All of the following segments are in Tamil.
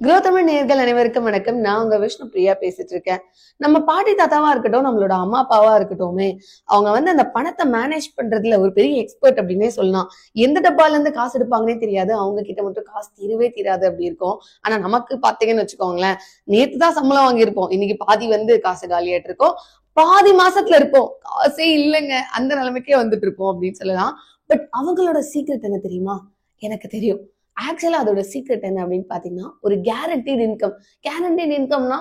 குரோத் தமிழ் நேயர்கள் அனைவருக்கும் வணக்கம். நான் உங்க விஷ்ணு பிரியா பேசிட்டு இருக்கேன். நம்ம பாட்டி தாத்தாவா இருக்கட்டும், நம்மளோட அம்மா அப்பாவா இருக்கட்டுமே, அவங்க அந்த பணத்தை மேனேஜ் பண்றதுல ஒரு பெரிய எக்ஸ்பர்ட் அப்படின்னே சொல்லலாம். எந்த டப்பால இருந்து காசு எடுப்பாங்கன்னே தெரியாது, அவங்க கிட்ட மட்டும் காசு தீரவே தீராது அப்படி இருக்கும். ஆனா நமக்கு பாத்தீங்கன்னு வச்சுக்கோங்களேன், நேத்து தான் சம்பளம் வாங்கியிருப்போம், இன்னைக்கு பாதி காசு காலியாட்டு இருக்கோம், பாதி மாசத்துல இருப்போம், காசே இல்லைங்க, அந்த நிலைமைக்கே வந்துட்டு இருப்போம் அப்படின்னு சொல்லலாம். பட் அவங்களோட சீக்ரெட் என்ன தெரியுமா? எனக்கு தெரியும். ஆக்சுவலா அதோட சீக்ரெட் என்ன அப்படின்னு பாத்தீங்கன்னா, ஒரு கேரண்டீட் இன்கம். கேரண்டீட் இன்கம்னா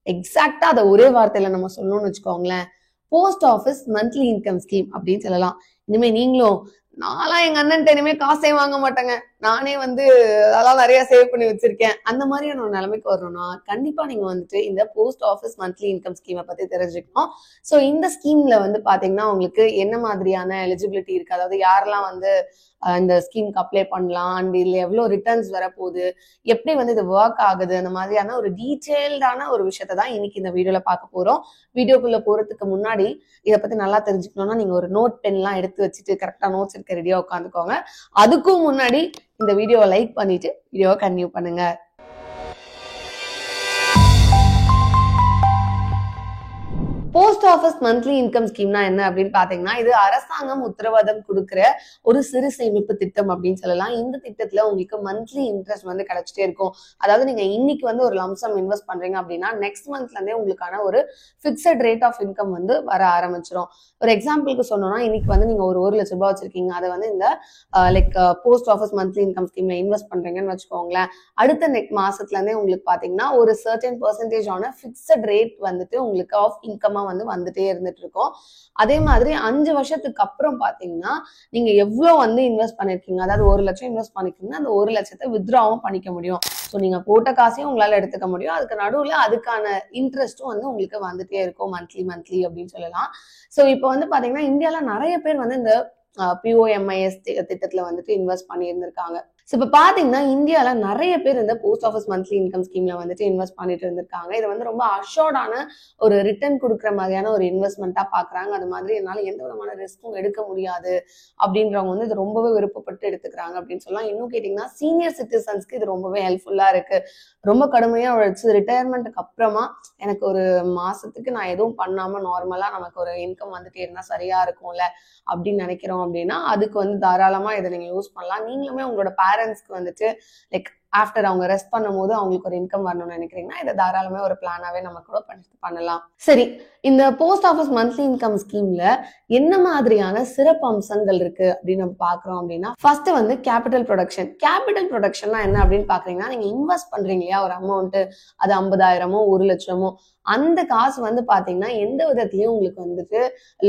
எக்ஸாக்டா அதை ஒரே வார்த்தையில நம்ம சொல்லணும்னு வச்சுக்கோங்களேன், post office monthly income scheme அப்படின்னு சொல்லலாம். இனிமே நீங்களும், நான்லாம் எங்க அண்ணன்ட்ட இனிமே காசே வாங்க மாட்டேங்க, நானே அதெல்லாம் நிறைய சேவ் பண்ணி வச்சிருக்கேன், அந்த மாதிரியான ஒரு நிலைமைக்கு வரணும்னா கண்டிப்பா நீங்க இந்த போஸ்ட் ஆஃபீஸ் மந்த்லி இன்கம் ஸ்கீமை பத்தி தெரிஞ்சுக்கணும். ஸோ இந்த ஸ்கீம்ல பாத்தீங்கன்னா உங்களுக்கு என்ன மாதிரியான எலிஜிபிலிட்டி இருக்கு, அதாவது யாரெல்லாம் இந்த ஸ்கீமுக்கு அப்ளை பண்ணலாம், அண்ட் இதுல எவ்வளவு ரிட்டர்ன்ஸ் வரப்போகுது, எப்படி இது ஒர்க் ஆகுது, அந்த மாதிரியான ஒரு டீடைல்டான ஒரு விஷயத்தை தான் இன்னைக்கு இந்த வீடியோல பார்க்க போறோம். வீடியோக்குள்ள போறதுக்கு முன்னாடி இதை பத்தி நல்லா தெரிஞ்சுக்கணும்னா நீங்க ஒரு நோட் பென் எல்லாம் எடுத்து வச்சுட்டு கரெக்டா நோட்ஸ் எடுக்க ரெடியா உட்காந்துக்கோங்க. அதுக்கும் முன்னாடி இந்த வீடியோவை லைக் பண்ணிட்டு வீடியோவை கன்டினியூ பண்ணுங்க. போஸ்ட் ஆஃபீஸ் மந்த்லி இன்கம் ஸ்கீம்னா என்ன அப்படின்னு பாத்தீங்கன்னா, இது அரசாங்கம் உத்தரவாதம் கொடுக்கிற ஒரு சிறு சேமிப்பு திட்டம் அப்படின்னு சொல்லலாம். இந்த திட்டத்துல உங்களுக்கு மந்த்லி இன்ட்ரெஸ்ட் கிடைச்சிட்டே இருக்கும். அதாவது நீங்க இன்னைக்கு ஒரு லம்சம் இன்வெஸ்ட் பண்றீங்க அப்படின்னா நெக்ஸ்ட் மந்த்ல இருந்தே உங்களுக்கான ஒரு பிக்சட் ரேட் ஆஃப் இன்கம் வர ஆரம்பிச்சிடும். ஒரு எக்ஸாம்பிளுக்கு சொன்னோம்னா, இன்னைக்கு நீங்க ஒரு 1 லட்ச ரூபாய் வச்சிருக்கீங்க, அதை இந்த போஸ்ட் ஆஃபீஸ் மந்த்லி இன்கம் ஸ்கீம்ல இன்வெஸ்ட் பண்றீங்கன்னு வச்சுக்கோங்களேன். அடுத்த மாசத்துல இருந்தே உங்களுக்கு பாத்தீங்கன்னா ஒரு சர்டன் பெர்சன்டேஜ் ஆன பிக்சட் ரேட் உங்களுக்கு ஆஃப் இன்கம் வந்துட்டே இருந்துட்டு இருக்கும். அதே மாதிரி 5 வருஷத்துக்கு அப்புறம் பாத்தீங்கன்னா நீங்க எவ்வளவு இன்வெஸ்ட் பண்ணிருக்கீங்க, அதாவது 1 லட்சம் இன்வெஸ்ட் பண்ணிருக்கீங்கன்னா அந்த 1 லட்சத்தை வித்ட்ராவும் பண்ணிக்க முடியும். ஸோ நீங்க போட்ட காசையும் உங்களால எடுத்துக்க முடியும், அதுக்கு நடுவுல அதுக்கான இன்ட்ரெஸ்டும் உங்களுக்கு வந்துட்டே இருக்கும் மந்த்லி அப்படின்னு சொல்லலாம். ஸோ இப்போ பாத்தீங்கன்னா இந்தியால நிறைய பேர் இந்த POMIS திட்டத்துல இன்வெஸ்ட் பண்ணி இருந்திருக்காங்க. இப்ப பாத்தீங்கன்னா இந்தியால நிறைய பேர் இந்த போஸ்ட் ஆஃபீஸ் மந்த்லி இன்கம் ஸ்கீம்ல இன்வெஸ்ட் பண்ணிட்டு இருந்திருக்காங்க. இது ரொம்ப அஷோர்டான ஒரு ரிட்டர்ன் கொடுக்குற மாதிரியான ஒரு இன்வெஸ்ட்மெண்டா பாக்குறாங்க. அது மாதிரி என்னால எந்த விதமான ரிஸ்க்கும் எடுக்க முடியாது அப்படின்றவங்க இது ரொம்பவே விருப்பப்பட்டு எடுத்துக்கிறாங்க அப்படின்னு சொல்லலாம். இன்னும் கேட்டீங்கன்னா சீனியர் சிட்டிசன்ஸ்க்கு இது ரொம்பவே ஹெல்ப்ஃபுல்லா இருக்கு. ரொம்ப கடுமையா உழைச்சு ரிட்டையர்மெண்ட்டுக்கு அப்புறமா எனக்கு ஒரு மாசத்துக்கு நான் எதுவும் பண்ணாம நார்மலா நமக்கு ஒரு இன்கம் இருந்தா சரியா இருக்கும்ல அப்படின்னு நினைக்கிறோம் அப்படின்னா அதுக்கு தாராளமா இதை நீங்க யூஸ் பண்ணலாம். நீங்களுமே உங்களோட பேரண்ட்ஸ்க்கு லைக் ஆஃப்டர் அவங்க ரெஸ்ட் பண்ணும் போது அவங்களுக்கு ஒரு இன்கம் வரணும்னு நினைக்கிறீங்கன்னா இதை தாராளமே ஒரு பிளானாவே நம்ம கூட பண்ணலாம். சரி, இந்த போஸ்ட் ஆஃபீஸ் மந்த்லி இன்கம் ஸ்கீம்ல என்ன மாதிரியான சிறப்பு அம்சங்கள் இருக்கு அப்படின்னு நம்ம பாக்குறோம் அப்படின்னா, ஃபர்ஸ்ட் கேபிட்டல் ப்ரொடக்ஷன். கேபிட்டல் ப்ரொடக்ஷன்னா என்ன அப்படின்னு பாக்குறீங்கன்னா, நீங்க இன்வெஸ்ட் பண்றீங்க இல்லையா ஒரு அமௌண்ட், அது 50,000மோ 1 லட்சமோ, அந்த காசு பாத்தீங்கன்னா எந்த விதத்திலயும் உங்களுக்கு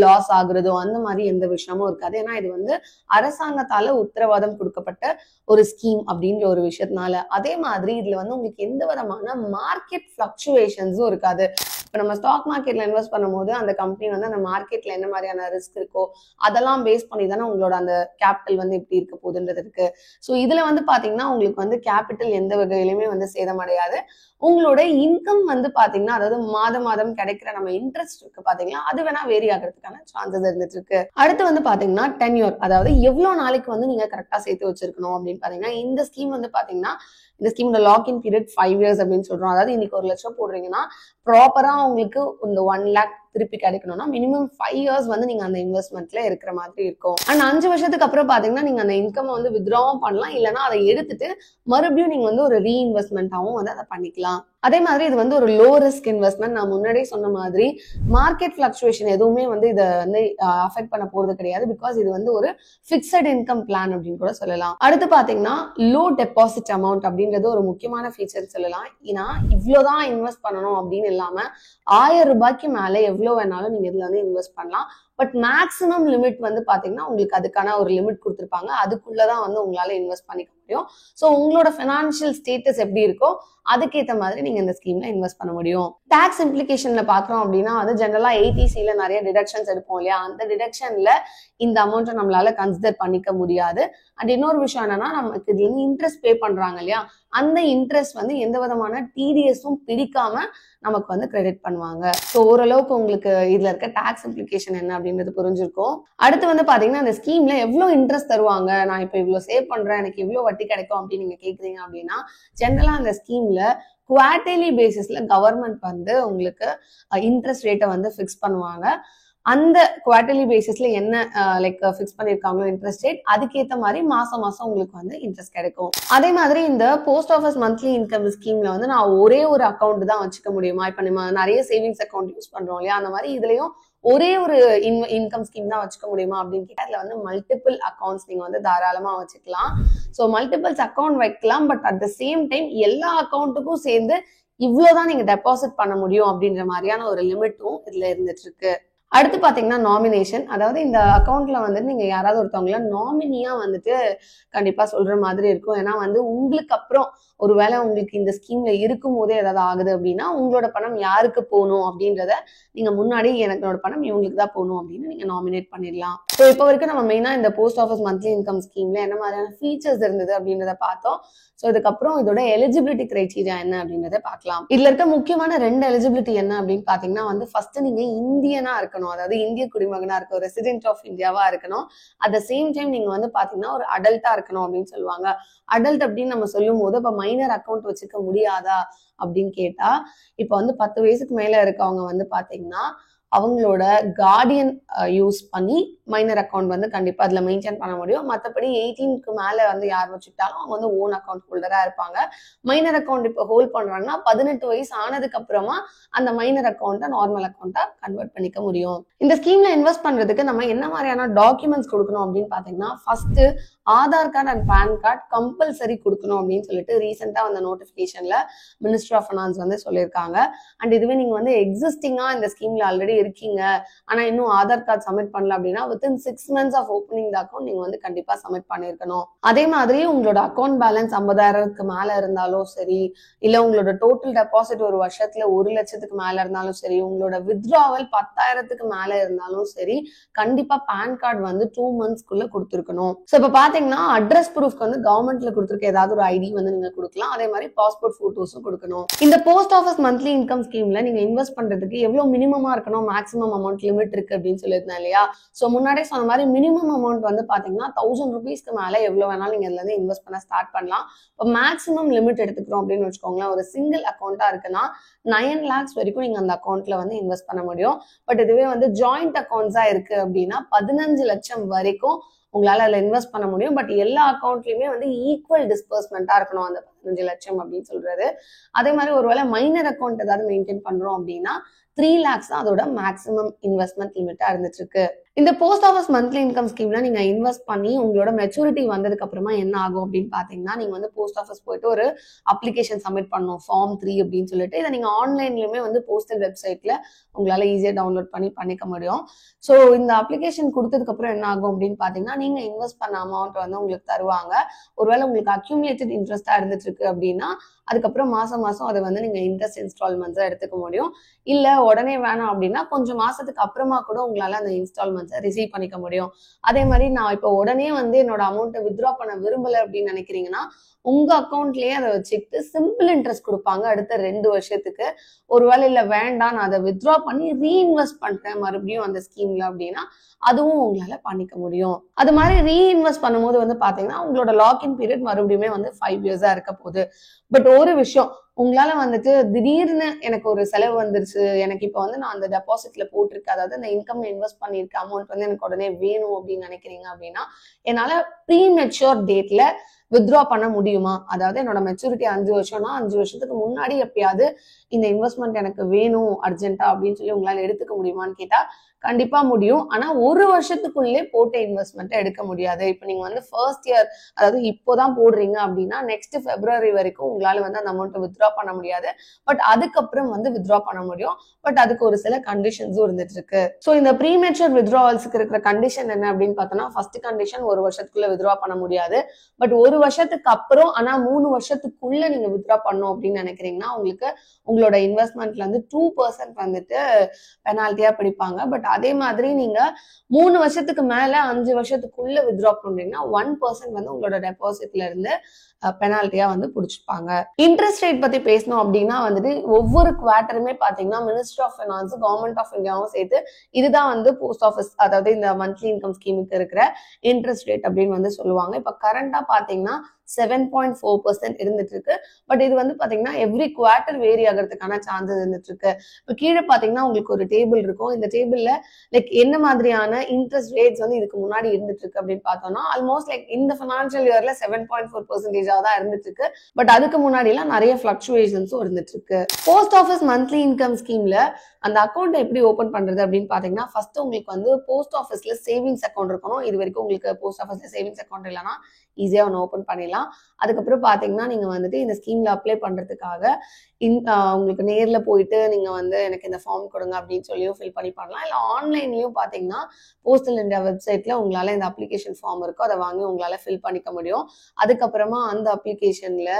லாஸ் ஆகுறதோ அந்த மாதிரி எந்த விஷயமும் இருக்காது. ஏன்னா இது அரசாங்கத்தால உத்தரவாதம் கொடுக்கப்பட்ட ஒரு ஸ்கீம் அப்படின்ற ஒரு விஷயத்தினால. அதே மாதிரி இதுல உங்களுக்கு எந்த விதமான மார்க்கெட் பிளக்சுவேஷன்ஸும் இருக்காது. இப்ப நம்ம ஸ்டாக் மார்க்கெட்ல இன்வெஸ்ட் பண்ணும்போது அந்த கம்பெனி அந்த மார்க்கெட்ல என்ன மாதிரியான ரிஸ்க் இருக்கோ அதெல்லாம் பேஸ் பண்ணி தானே உங்களோட அந்த கேபிட்டல் எப்படி இருக்க போகுதுன்றது இருக்கு. ஸோ இதுல பாத்தீங்கன்னா உங்களுக்கு கேபிட்டல் எந்த வகையிலுமே சேதமடையாது. உங்களோட இன்கம் பாத்தீங்கன்னா, அதாவது மாதம் கிடைக்கிற நம்ம இன்ட்ரெஸ்ட் இருக்கு பாத்தீங்களா, அது வேணா வேரி ஆகிறதுக்கான சான்சஸ் இருந்துட்டு இருக்கு. அடுத்து பாத்தீங்கன்னா டென்யூர், அதாவது எவ்வளவு நாளைக்கு நீங்க கரெக்டா சேர்த்து வச்சிருக்கணும் அப்படின்னு பாத்தீங்கன்னா, இந்த ஸ்கீம் பாத்தீங்கன்னா இந்த ஸ்கீமோட லாக்இன் பீரியட் 5 years அப்படின்னு சொல்றோம். அதாவது இன்னைக்கு 1 லட்சம் போடுறீங்கன்னா ப்ராப்பரா உங்களுக்கு இந்த 1 lakh திருப்பி கிடைக்கணும்னா மினிமம் 5 years நீங்க அந்த இன்வெஸ்ட்மெண்ட்ல இருக்கிற மாதிரி இருக்கும். அண்ட் 5 வருஷத்துக்கு அப்புறம் பாத்தீங்கன்னா நீங்க அந்த இன்கம் வித்ட்ராவும் பண்ணலாம், இல்லைன்னா அதை எடுத்துட்டு மறுபடியும் நீங்க ஒரு ரீஇன்வெஸ்ட்மெண்டாவும் அதை பண்ணிக்கலாம். அதே மாதிரி இது ஒரு லோ ரிஸ்க் இன்வெஸ்ட்மெண்ட். நான் முன்னாடியே சொன்ன மாதிரி மார்க்கெட் பிளக்சுவேஷன் எதுவுமே இதை அஃபெக்ட் பண்ண போறது கிடையாது. பிகாஸ் இது ஒரு பிக்சட் இன்கம் பிளான் அப்படின்னு கூட சொல்லலாம். அடுத்து பாத்தீங்கன்னா லோ டெபாசிட் அமௌண்ட் அப்படின்றது ஒரு முக்கியமான ஃபீச்சர் சொல்லலாம். ஏன்னா இவ்வளவுதான் இன்வெஸ்ட் பண்ணணும் அப்படின்னு இல்லாம 1000 ரூபாய்க்கு மேல எவ்வளவு வேணாலும் நீங்க இதுல இன்வெஸ்ட் பண்ணலாம். பட் மேக்ஸிமம் லிமிட் பாத்தீங்கன்னா உங்களுக்கு அதுக்கான ஒரு லிமிட் கொடுத்துருப்பாங்க, அதுக்குள்ளதான் உங்களால இன்வெஸ்ட் பண்ணிக்க முடியும். ஸோ உங்களோட பினான்சியல் ஸ்டேட்டஸ் எப்படி இருக்கோ அதுக்கேற்ற மாதிரி நீங்க இந்த ஸ்கீம்ல இன்வெஸ்ட் பண்ண முடியும். டாக்ஸ் இம்ப்ளிகேஷன்ல பாக்குறோம் அப்படின்னா அது ஜெனரலா ATCல நிறைய டிடக்ஷன்ஸ் எடுப்போம் இல்லையா, அந்த டிடக்ஷன்ல இந்த அமௌண்ட்டை நம்மளால கன்சிடர் பண்ணிக்க முடியாது. அண்ட் இன்னொரு விஷயம் என்னன்னா, நமக்கு இதுல இன்ட்ரெஸ்ட் பே பண்றாங்க இல்லையா, அந்த இன்ட்ரெஸ்ட் எந்த விதமான TDSும் பிடிக்காம நமக்கு கிரெடிட் பண்ணுவாங்க. ஸோ ஓரளவுக்கு உங்களுக்கு இதுல இருக்க டாக்ஸ் இம்ப்ளிகேஷன் என்ன அப்படின்றது புரிஞ்சிருக்கும். அடுத்து பாத்தீங்கன்னா அந்த ஸ்கீம்ல எவ்வளவு இன்ட்ரெஸ்ட் தருவாங்க, நான் இப்ப இவ்வளவு சேவ் பண்றேன் எனக்கு இவ்வளவு வட்டி வட்டி கிடைக்கும் அப்படின்னு நீங்க கேக்குறீங்க அப்படின்னா, ஜென்ரலா அந்த ஸ்கீம்ல குவார்டர்லி பேசிஸ்ல கவர்மெண்ட் வந்து உங்களுக்கு இன்ட்ரெஸ்ட் ரேட்டை வந்து ஃபிக்ஸ் பண்ணுவாங்க. அந்த குவார்டர்லி பேசிஸ்ல என்ன லைக் ஃபிக்ஸ் பண்ணிருக்காங்களோ இன்ட்ரெஸ்ட் ரேட், அதுக்கேற்ற மாதிரி மாசம் மாசம் உங்களுக்கு வந்து இன்ட்ரெஸ்ட் கிடைக்கும். அதே மாதிரி இந்த போஸ்ட் ஆஃபீஸ் மந்த்லி இன்கம் ஸ்கீம்ல வந்து நான் ஒரே ஒரு அக்கௌண்ட் தான் வச்சுக்க முடியுமா? இப்ப நம்ம நிறைய சேவிங்ஸ் அக்கௌண்ட் யூஸ் பண்றோம் இல்லையா, அந்த மாதிரி இதுலயும் ஒரே ஒரு இன்கம் ஸ்கீம் தான் வச்சுக்க முடியுமா அப்படின்னு கேட்டா, அதுல வந்து மல்டிபிள் அக்கௌண்ட்ஸ் நீங்க வந்து தாராளமா வச்சுக்கலாம். ஸோ மல்டிபிள்ஸ் அக்கௌண்ட் வைக்கலாம். But at the same time எல்லா அக்கௌண்ட்டுக்கும் சேர்ந்து இவ்வளவுதான் நீங்க டெபாசிட் பண்ண முடியும் அப்படின்ற மாதிரியான ஒரு லிமிட்டும் இதுல இருந்துட்டு இருக்கு. அடுத்து பாத்தீங்கன்னா நாமினேஷன். அதாவது இந்த அக்கௌண்ட்ல வந்துட்டு நீங்க யாராவது ஒருத்தவங்கள நாமினியா வந்துட்டு கண்டிப்பா சொல்ற மாதிரி இருக்கும். ஏன்னா வந்து உங்களுக்கு அப்புறம் ஒருவேளை உங்களுக்கு இந்த ஸ்கீம்ல இருக்கும் போதே ஏதாவது ஆகுது அப்படின்னா, உங்களோட பணம் யாருக்கு போகணும் அப்படின்றத நீங்க முன்னாடி என்னோட பணம் இவங்களுக்கு தான் போகணும் அப்படின்னு நீங்க நாமினேட் பண்ணிடலாம். ஸோ இப்போ வரைக்கும் நம்ம மெயினா இந்த போஸ்ட் ஆஃபீஸ் மந்த்லி இன்கம் ஸ்கீம்ல என்ன மாதிரியான ஃபீச்சர்ஸ் இருந்தது அப்படின்றத பார்த்தோம். ஸோ இதுக்கப்புறம் இதோட எலிஜிபிலிட்டி கிரைட்டீரியா என்ன அப்படின்றத பார்க்கலாம். இதுல இருக்க முக்கியமான 2 எலிஜிபிலிட்டி என்ன அப்படின்னு பாத்தீங்கன்னா வந்து, ஃபர்ஸ்ட் நீங்க இந்தியனா இருக்கணும், அதாவது இந்திய குடிமகனா இருக்கணும், ரெசிடென்ட் ஆஃப் இந்தியாவா இருக்கணும். அட் த சேம் டைம் நீங்க வந்து பாத்தீங்கன்னா ஒரு அடல்ட்டா இருக்கணும் அப்படின்னு சொல்லுவாங்க. அடல்ட் அப்படின்னு நம்ம சொல்லும் போது இப்ப மைனர் அக்கௌண்ட் வச்சுக்க முடியாதா அப்படின்னு கேட்டா, இப்ப வந்து 10 வயசுக்கு மேல இருக்கவங்க வந்து பாத்தீங்கன்னா அவங்களோட கார்டியன் யூஸ் பண்ணி மைனர் அக்கௌண்ட் வந்து கண்டிப்பா அதுல மெயின்டைன் பண்ண முடியும். மற்றபடி 18க்கு மேல வந்து யார் வச்சுக்கிட்டாலும் அவங்க வந்து ஓன் அக்கௌண்ட் ஹோல்டரா இருப்பாங்க. மைனர் அக்கௌண்ட் இப்போ ஹோல்ட் பண்றாங்கன்னா 18 வயசு ஆனதுக்கு அப்புறமா அந்த மைனர் அக்கௌண்ட்டை நார்மல் அக்கௌண்ட்டா கன்வெர்ட் பண்ணிக்க முடியும். இந்த ஸ்கீம்ல இன்வெஸ்ட் பண்றதுக்கு நம்ம என்ன மாதிரியான டாக்குமெண்ட்ஸ் கொடுக்கணும் அப்படின்னு பாத்தீங்கன்னா, first Aadhaar card and PAN card compulsory கொடுக்கணும் அப்படின்னு சொல்லிட்டு ரீசெண்டா வந்த நோட்டிபிகேஷன்ல மினிஸ்ட்ரி ஆஃப் ஃபைனான்ஸ் வந்து சொல்லியிருக்காங்க. அண்ட் இதுவே நீங்க வந்து எக்ஸிஸ்டிங்கா இந்த ஸ்கீம்ல ஆல்ரெடி இருக்கீங்க, ஆனா இன்னும் ஆதார் கார்டு சப்மிட் பண்ணல அப்படின்னா within 6 months of opening the account நீங்க வந்து கண்டிப்பா சப்மிட் பண்ணிருக்கணும். அதே மாதிரி உங்களோட அக்கௌண்ட் பேலன்ஸ் 50,000க்கு மேல இருந்தாலும் சரி, இல்ல உங்களோட டோட்டல் டெபாசிட் ஒரு வருஷத்துல 1 லட்சத்துக்கு மேல இருந்தாலும் சரி, உங்களோட வித்ட்ராவல் 10,000க்கு மேல இருந்தாலும் சரி, கண்டிப்பா பேன் கார்டு வந்து 2 monthsக்குள்ள கொடுத்துருக்கணும். சோ இப்ப பாத்தீங்கன்னா அட்ரஸ் ப்ரூஃப்க்கு வந்து கவர்மெண்ட்ல கொடுத்துருக்க ஏதாவது ஒரு ஐடி வந்து நீங்க கொடுக்கலாம். அதே மாதிரி பாஸ்போர்ட் போட்டோஸும் கொடுக்கணும். இந்த போஸ்ட் ஆஃபீஸ் மந்த்லி இன்கம் ஸ்கீம்ல நீங்க இன்வெஸ்ட் பண்றதுக்கு எவ்வளவு மினிமமா இருக்கணும், மேக்ஸிமம் அமௌண்ட் லிமிட் இருக்கு அப்படின்னு சொல்லியிருந்தேன் இல்லையா. சோ முன்னாடியே சொன்ன மாதிரி மினிமம் அமௌண்ட் வந்து பாத்தீங்கன்னா 1000 rupeesக்கு மேல எவ்வளவு வேணாலும் நீங்க இதுல இருந்து இன்வெஸ்ட் பண்ண ஸ்டார்ட் பண்ணலாம். இப்போ மேக்ஸிமம் லிமிட் எடுத்துக்கிறோம் அப்படின்னு வச்சுக்கோங்களேன், ஒரு சிங்கிள் அக்கௌண்டா இருக்குன்னா 9 lakhs வரைக்கும் நீங்க அந்த அக்கௌண்ட்ல வந்து இன்வெஸ்ட் பண்ண முடியும். பட் இதுவே வந்து ஜாயிண்ட் அக்கௌண்ட்ஸா இருக்கு அப்படின்னா 15 லட்சம் வரைக்கும் உங்களால அதுல இன்வெஸ்ட் பண்ண முடியும். பட் எல்லா அக்கௌண்ட்லயுமே வந்து ஈக்குவல் டிஸ்பர்ஸ்மெண்டா இருக்கணும் அந்த 15 லட்சம் அப்படின்னு சொல்றது. அதே மாதிரி ஒருவேளை மைனர் அக்கௌண்ட் ஏதாவது மெயின்டைன் பண்றோம் அப்படின்னா 3 lakhs தான் அதோட மேக்ஸிமம் இன்வெஸ்ட்மெண்ட் லிமிட்டா இருந்துட்டு இருக்கு. இந்த போஸ்ட் ஆஃபீஸ் மந்த்லி இன்கம் ஸ்கீம்ல நீங்க இன்வெஸ்ட் பண்ணி உங்களோட மெச்சூரிட்டி வந்ததுக்கு அப்புறமா என்ன ஆகும் அப்படின்னு பாத்தீங்கன்னா, நீங்க வந்து போஸ்ட் ஆஃபீஸ் போயிட்டு ஒரு அப்ளிகேஷன் சப்மிட் பண்ணணும், ஃபார்ம் 3 அப்படின்னு சொல்லிட்டு. இதை நீங்க ஆன்லைன்லயுமே வந்து போஸ்டல் வெப்சைட்ல உங்களால ஈஸியா டவுன்லோட் பண்ணி பண்ணிக்க முடியும். ஸோ இந்த அப்ளிகேஷன் கொடுத்ததுக்கு அப்புறம் என்ன ஆகும் அப்படின்னு பாத்தீங்கன்னா, நீங்க இன்வெஸ்ட் பண்ண அமௌண்ட் வந்து உங்களுக்கு தருவாங்க. ஒருவேளை உங்களுக்கு அக்யூமுலேட்டட் இன்ட்ரெஸ்டா இருந்துட்டு இருக்கு அப்படின்னா அதுக்கப்புறம் மாசம் மாசம் அதை வந்து நீங்க இன்ட்ரெஸ்ட் இன்ஸ்டால்மெண்ட்ஸா எடுத்துக்க முடியும். இல்ல உடனே வேணாம் அப்படின்னா கொஞ்சம் மாசத்துக்கு அப்புறமா கூட உங்களால அந்த இன்ஸ்டால்மெண்ட்ஸை ரிசீவ் பண்ணிக்க முடியும். அதே மாதிரி நான் இப்போ உடனே வந்து என்னோட அமௌண்ட்டை வித்ட்ரா பண்ண விரும்பல அப்படின்னு நினைக்கிறீங்கன்னா, உங்க அக்கௌண்ட்லயே அதை வச்சுக்கிட்டு சிம்பிள் இன்ட்ரெஸ்ட் கொடுப்பாங்க அடுத்த 2 வருஷத்துக்கு. ஒருவேளை இல்ல வேண்டாம் நான் அதை வித்ட்ரா பண்ணி ரீஇன்வெஸ்ட் பண்றேன் மறுபடியும் அந்த ஸ்கீம்ல அப்படின்னா அதுவும் உங்களால பண்ணிக்க முடியும். அது மாதிரி ரீஇன்வெஸ்ட் பண்ணும்போது வந்து பாத்தீங்கன்னா உங்களோட லாக்இன் பீரியட் மறுபடியுமே வந்து 5 years-ஆ இருக்க போகுது. பட் ஒரு விஷயம், உங்களால வந்துட்டு திடீர்னு எனக்கு ஒரு செலவு வந்துருச்சு, எனக்கு இப்ப வந்து நான் அந்த டெபாசிட்ல போட்டிருக்கேன், அதாவது அந்த இன்கம் இன்வெஸ்ட் பண்ணிருக்க அமௌண்ட் வந்து எனக்கு உடனே வேணும் அப்படின்னு நினைக்கிறீங்க அப்படின்னா, என்னால ப்ரீ மெச்சூர் டேட்ல வித்ட்ரா பண்ண முடியுமா? அதாவது என்னோட மெச்சூரிட்டி 5 வருஷம்னா 5 வருஷத்துக்கு முன்னாடி எப்பயாவது இந்த இன்வெஸ்ட்மெண்ட் எனக்கு வேணும் அர்ஜென்ட்டா அப்படின்னு சொல்லி உங்களால எடுத்துக்க முடியுமான்னு கேட்டா கண்டிப்பா முடியும். ஆனா 1 வருஷத்துக்குள்ளே போட்ட இன்வெஸ்ட்மெண்ட் எடுக்க முடியாது. இப்ப நீங்க வந்து ஃபர்ஸ்ட் இயர், அதாவது இப்போதான் போடுறீங்க அப்படின்னா நெக்ஸ்ட் February வரைக்கும் உங்களால வந்து அந்த அமௌண்ட் வித்ட்ரா பண்ண முடியாது. பட் அதுக்கப்புறம் வந்து வித்ட்ரா பண்ண முடியும். பட் அதுக்கு ஒரு சில கண்டிஷன்ஸும் இருந்துட்டு இருக்கு. சோ இந்த ப்ரீமெச்சூர் வித்ட்ராவல்ஸ்க்கு இருக்கிற கண்டிஷன் என்ன அப்படின்னு பார்த்தோம்னா, ஃபர்ஸ்ட் கண்டிஷன் 1 வருஷத்துக்குள்ள வித்ட்ரா பண்ண முடியாது. பட் 1 வருஷத்துக்கு அப்புறம் ஆனா 3 வருஷத்துக்குள்ள நீங்க வித்ட்ரா பண்ணணும் அப்படின்னு நினைக்கிறீங்கன்னா உங்களுக்கு உங்களோட இன்வெஸ்ட்மெண்ட்ல இருந்து 2% வந்துட்டு பெனால்ட்டியா பிடிப்பாங்க. பட் அதே மாதிரி நீங்க 3 வருஷத்துக்கு மேல 5 வருஷத்துக்குள்ள வித்ட்ரா பண்றீங்கன்னா 1% வந்து உங்களோட டெபாசிட்ல இருந்து பெனால்ட்டியா வந்து புடிச்சுப்பாங்க. இன்ட்ரெஸ்ட் ரேட் பத்தி பேசணும் அப்படின்னா வந்துட்டு ஒவ்வொரு குவார்டருமே பாத்தீங்கன்னா ministry of finance, government of இந்தியாவும் சேர்த்து இதுதான் வந்து போஸ்ட் ஆஃபீஸ், அதாவது இந்த மந்த்லி இன்கம் ஸ்கீமுக்கு இருக்கிற இன்ட்ரெஸ்ட் ரேட் அப்படின்னு வந்து சொல்லுவாங்க. இப்ப கரண்டா பாத்தீங்கன்னா 7.4% இருந்துட்டு இருக்கு. பட் இது வந்து பாத்தீங்கன்னா எவ்ரி குவார்டர் வேரி ஆகிறதுக்கான சான்சஸ் இருந்துட்டு இருக்கு. இப்போ கீழே பாத்தீங்கன்னா உங்களுக்கு ஒரு டேபிள் இருக்கும். இந்த டேபிள்ல லைக் என்ன மாதிரியான இன்ட்ரெஸ்ட் ரேட்ஸ் வந்து இதுக்கு முன்னாடி இருந்துட்டு இருக்கு அப்படின்னு பார்த்தோம்னா ஆல்மோஸ்ட் லைக் இந்த ஃபினான்ஷியல் இயர்ல 7.4% தான் இருந்துட்டு இருக்கு. பட் அதுக்கு முன்னாடி எல்லாம் நிறைய பிளக்சுவேஷன்ஸும் இருந்துட்டு இருக்கு. போஸ்ட் ஆஃபீஸ் மந்த்லி இன்கம் ஸ்கீம்ல அந்த அக்கௌண்ட் எப்படி ஓபன் பண்றது அப்படின்னு பாத்தீங்கன்னா ஃபர்ஸ்ட் உங்களுக்கு வந்து போஸ்ட் ஆஃபீஸ்ல சேவிங்ஸ் அக்கௌண்ட் இருக்கணும். இது வரைக்கும் உங்களுக்கு போஸ்ட் ஆஃபீஸ்ல சேவிங்ஸ் அக்கௌண்ட் இல்லைன்னா ஈஸியா ஒன்று ஓபன் பண்ணிடலாம். அதுக்கப்புறம் பாத்தீங்கன்னா நீங்க வந்துட்டு இந்த ஸ்கீம்ல அப்ளை பண்றதுக்காக உங்களுக்கு நேர்ல போயிட்டு நீங்க வந்து எனக்கு இந்த ஃபார்ம் கொடுங்க அப்படின்னு சொல்லியும் ஃபில் பண்ணலாம். இல்லை ஆன்லைன்லயும் பாத்தீங்கன்னா போஸ்டல் இந்தியா வெப்சைட்ல உங்களால இந்த அப்ளிகேஷன் ஃபார்ம் இருக்கும், அதை வாங்கி உங்களால ஃபில் பண்ணிக்க முடியும். அதுக்கப்புறமா அந்த அப்ளிகேஷன்ல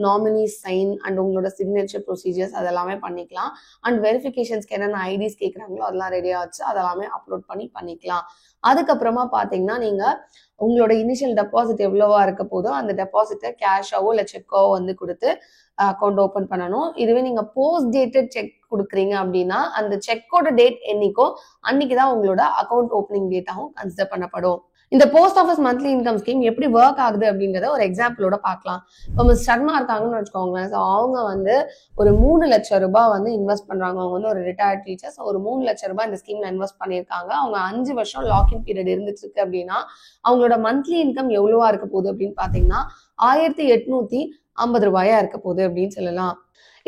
நாமினி சைன் அண்ட் உங்களோட சிக்னேச்சர் ப்ரொசீஜர்ஸ் அதெல்லாமே பண்ணிக்கலாம். அண்ட் வெரிஃபிகேஷன்ஸ்க்கு என்னென்ன ஐடிஸ் கேட்குறாங்களோ அதெல்லாம் ரெடியா வச்சு அதெல்லாமே அப்லோட் பண்ணிக்கலாம். அதுக்கப்புறமா பாத்தீங்கன்னா நீங்க உங்களோட இனிஷியல் டெபாசிட் எவ்வளவா இருக்க போதோ அந்த டெபாசிட்டை கேஷாவோ இல்லை செக்காவோ வந்து கொடுத்து அக்கௌண்ட் ஓபன் பண்ணணும். இதுவே நீங்க போஸ்ட் டேட்டட் செக் கொடுக்குறீங்க அப்படின்னா அந்த செக்கோட டேட் என்னைக்கோ அன்னைக்குதான் உங்களோட அக்கௌண்ட் ஓப்பனிங் டேட்டாவும் கன்சிடர் பண்ணப்படும். இந்த post office monthly income scheme எப்படி ஒர்க் ஆகுது அப்படின்றத ஒரு எக்ஸாம்பிளோட பார்க்கலாம். இப்போ மிஸ் சர்மா இருக்காங்கன்னு வச்சுக்கோங்களேன். ஸோ அவங்க வந்து ஒரு 3 லட்சம் ரூபாய் வந்து இன்வெஸ்ட் பண்றாங்க. அவங்க வந்து ஒரு ரிட்டையர்ட் டீச்சர். ஸோ ஒரு 3 லட்சம் ரூபாய் இந்த ஸ்கீம்ல இன்வெஸ்ட் பண்ணியிருக்காங்க. அவங்க 5 வருஷம் லாக்இன் பீரியட் இருந்துட்டு இருக்கு அப்படின்னா அவங்களோட மந்த்லி இன்கம் எவ்வளவா இருக்க போகுது அப்படின்னு பாத்தீங்கன்னா 1850 ரூபாயா இருக்க போகுது அப்படின்னு சொல்லலாம்.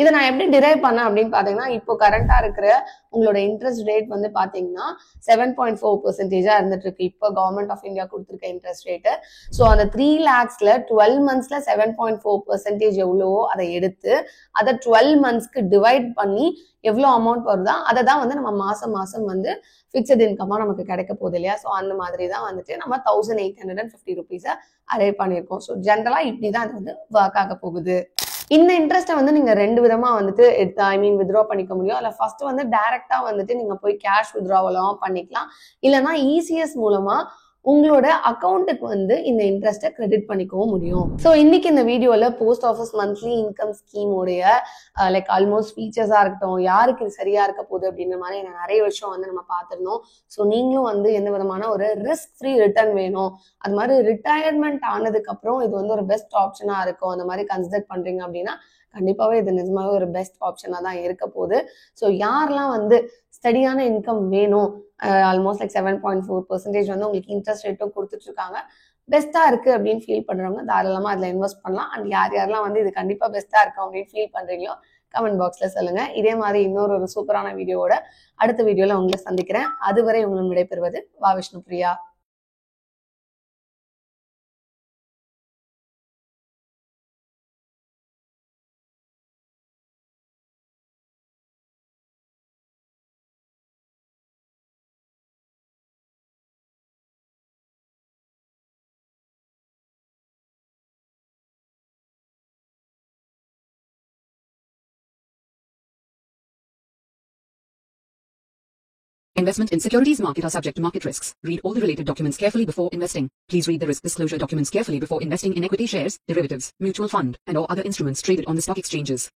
இதை நான் எப்படி டிரைவ் பண்ணேன் அப்படின்னு பாத்தீங்கன்னா இப்போ கரண்டா இருக்கிற உங்களோட இன்ட்ரெஸ்ட் ரேட் வந்து பாத்தீங்கன்னா 7.4% இருந்துட்டு இருக்கு. இப்போ கவர்மெண்ட் ஆஃப் இந்தியா கொடுத்துருக்க இன்ட்ரெஸ்ட் ரேட்டு. ஸோ அந்த 3 lakhsல 12 monthsல 7.4% எவ்வளவோ அதை எடுத்து அதை 12 monthsக்கு டிவைட் பண்ணி எவ்வளோ அமௌண்ட் வருதா அதை தான் வந்து நம்ம மாசம் மாசம் வந்து ஃபிக்ஸட் இன்கமா நமக்கு கிடைக்க போகுது இல்லையா. ஸோ அந்த மாதிரி தான் வந்துட்டு நம்ம 1850 rupees அரைவ் பண்ணியிருக்கோம். ஸோ ஜென்ரலா இப்படிதான் அது வந்து ஒர்க் ஆக போகுது. இந்த இன்ட்ரெஸ்ட்டை வந்து நீங்க 2 விதமா வந்துட்டு வித்ட்ரா பண்ணிக்க முடியும். அதுல ஃபர்ஸ்ட் வந்து டைரக்டா வந்துட்டு நீங்க போய் கேஷ் வித்ட்ராவலாம் பண்ணிக்கலாம். இல்லைன்னா இசிஎஸ் மூலமா உங்களோட அக்கௌண்ட்டுக்கு வந்து இந்த இன்ட்ரெஸ்ட்டை கிரெடிட் பண்ணிக்கவும் முடியும். ஸோ இன்னைக்கு இந்த வீடியோல போஸ்ட் ஆஃபீஸ் மந்த்லி இன்கம் ஸ்கீமோடைய லைக் ஆல்மோஸ்ட் ஃபீச்சர்ஸா இருக்கட்டும், யாருக்கு இது சரியா இருக்க போகுது அப்படின்ற மாதிரி நிறைய விஷயம் வந்து நம்ம பார்த்துருந்தோம். ஸோ நீங்களும் வந்து எந்த விதமான ஒரு ரிஸ்க் ஃப்ரீ ரிட்டர்ன் வேணும், அது மாதிரி ரிட்டையர்மெண்ட் ஆனதுக்கு அப்புறம் இது வந்து ஒரு பெஸ்ட் ஆப்ஷனா இருக்கும் அந்த மாதிரி கன்சிடர் பண்றீங்க அப்படின்னா கண்டிப்பாவே இது நிஜமாவே ஒரு பெஸ்ட் ஆப்ஷனா தான் இருக்க போகுது. ஸோ யாரெல்லாம் வந்து ஸ்டடியான இன்கம் வேணும், ஆல்மோஸ்ட் லைக் 7.4% வந்து உங்களுக்கு இன்ட்ரெஸ்ட் ரேட்டும் கொடுத்துட்டு இருக்காங்க, பெஸ்டா இருக்கு அப்படின்னு ஃபீல் பண்றவங்க தாராளமா அதுல இன்வெஸ்ட் பண்ணலாம். அண்ட் யாரெல்லாம் வந்து இது கண்டிப்பா பெஸ்டா இருக்கும் அப்படின்னு ஃபீல் பண்றீங்களோ கமெண்ட் பாக்ஸ்ல சொல்லுங்க. இதே மாதிரி இன்னொரு சூப்பரான வீடியோவோட அடுத்த வீடியோல உங்களை சந்திக்கிறேன். அதுவரை உங்களை விடைபெறுவது வா Vishnupriya. Investment in securities market are subject to market risks. Read all the related documents carefully before investing. Please read the risk disclosure documents carefully before investing in equity shares, derivatives, mutual fund, and or other instruments traded on the stock exchanges.